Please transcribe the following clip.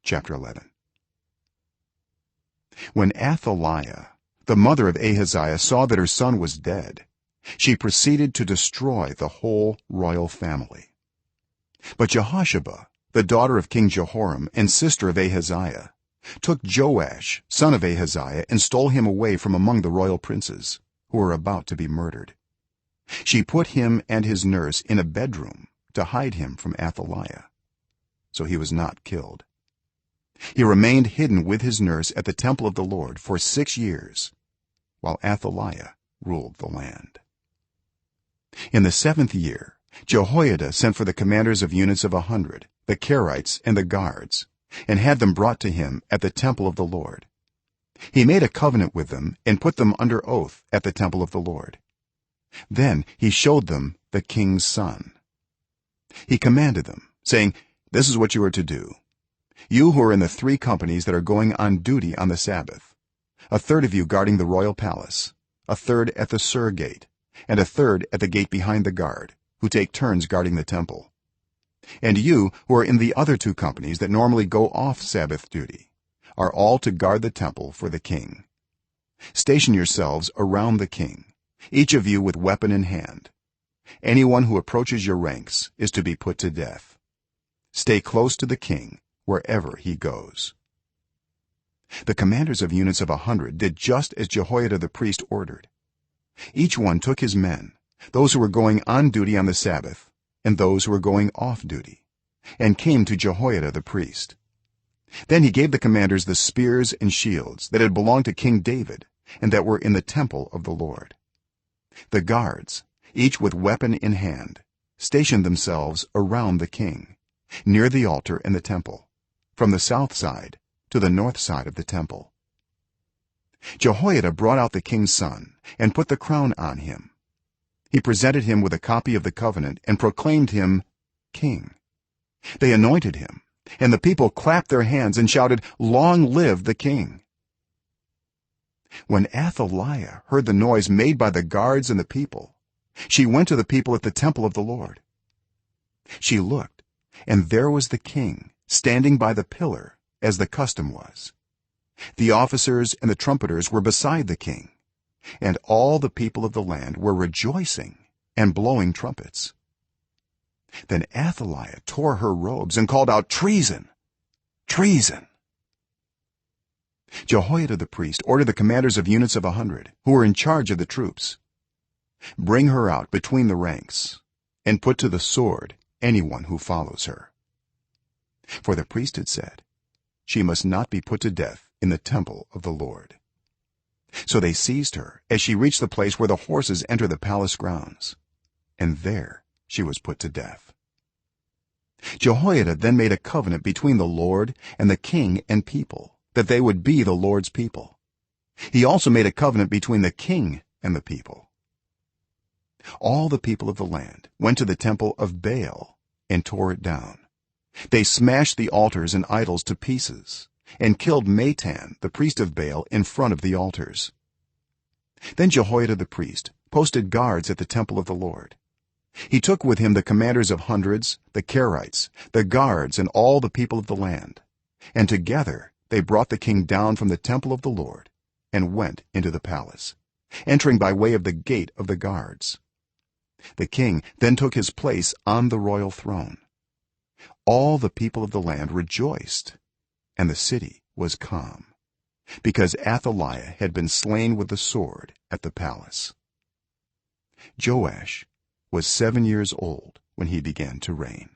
chapter 11. When Athaliah, the mother of Ahaziah, saw that her son was dead, she proceeded to destroy the whole royal family. But Jehosheba, the daughter of King Jehoram and sister of Ahaziah, took Joash, son of Ahaziah, and stole him away from among the royal princes who were about to be murdered. She put him and his nurse in a bedroom to hide him from Athaliah, so he was not killed. He remained hidden with his nurse at the temple of the Lord for 6 years while Athaliah ruled the land. In the 7th year, Jehoiada sent for the commanders of units of 100, the Carites and the guards, and had them brought to him at the temple of the Lord. He made a covenant with them and put them under oath at the temple of the Lord. Then he showed them the king's son. He commanded them, saying, "This is what you are to do. You who are in the 3 companies that are going on duty on the Sabbath, a third of you guarding the royal palace, a third at the Sur gate, and a third at the gate behind the guard, who take turns guarding the temple. And you who are in the other 2 companies that normally go off Sabbath duty are all to guard the temple for the king. Station yourselves around the king, each of you with weapon in hand. Anyone who approaches your ranks is to be put to death. Stay close to the king wherever he goes." The commanders of units of 100 did just as Jehoiada the priest ordered. Each one took his men, those who were going on duty on the Sabbath and those who were going off duty, and came to Jehoiada the priest. Then he gave the commanders the spears and shields that had belonged to King David and that were in the temple of the Lord. The guards, each with weapon in hand, stationed themselves around the king, near the altar and the temple, from the south side to the north side of the temple. Jehoiada brought out the king's son and put the crown on him. He presented him with a copy of the covenant and proclaimed him king. They anointed him, and the people clapped their hands and shouted, "Long live the king!" When Athaliah heard the noise made by the guards and the people, she went to the people at the temple of the Lord. She looked, and there was the king standing by the pillar, as the custom was. The officers and the trumpeters were beside the king, and all the people of the land were rejoicing and blowing trumpets. Then Athaliah tore her robes and called out, "Treason! Treason!" Jehoiada the priest ordered the commanders of units of 100 who were in charge of the troops, "Bring her out between the ranks and put to the sword anyone who follows her." For the priest had said, "She must not be put to death in the temple of the Lord." So they seized her as she reached the place where the horses enter the palace grounds, and there she was put to death. Jehoiada then made a covenant between the Lord and the king and people, that they would be the Lord's people. He also made a covenant between the king and the people. All the people of the land went to the temple of Baal and tore it down. They smashed the altars and idols to pieces and killed Matan, the priest of Baal, in front of the altars. Then Jehoiada the priest posted guards at the temple of the Lord. He took with him the commanders of hundreds, the Carites, the guards, and all the people of the land, and together they brought the king down from the temple of the Lord and went into the palace, entering by way of the gate of the guards. The king then took his place on the royal throne. All the people of the land rejoiced, and the city was calm, because Athaliah had been slain with the sword at the palace. Joash was 7 years old when he began to reign.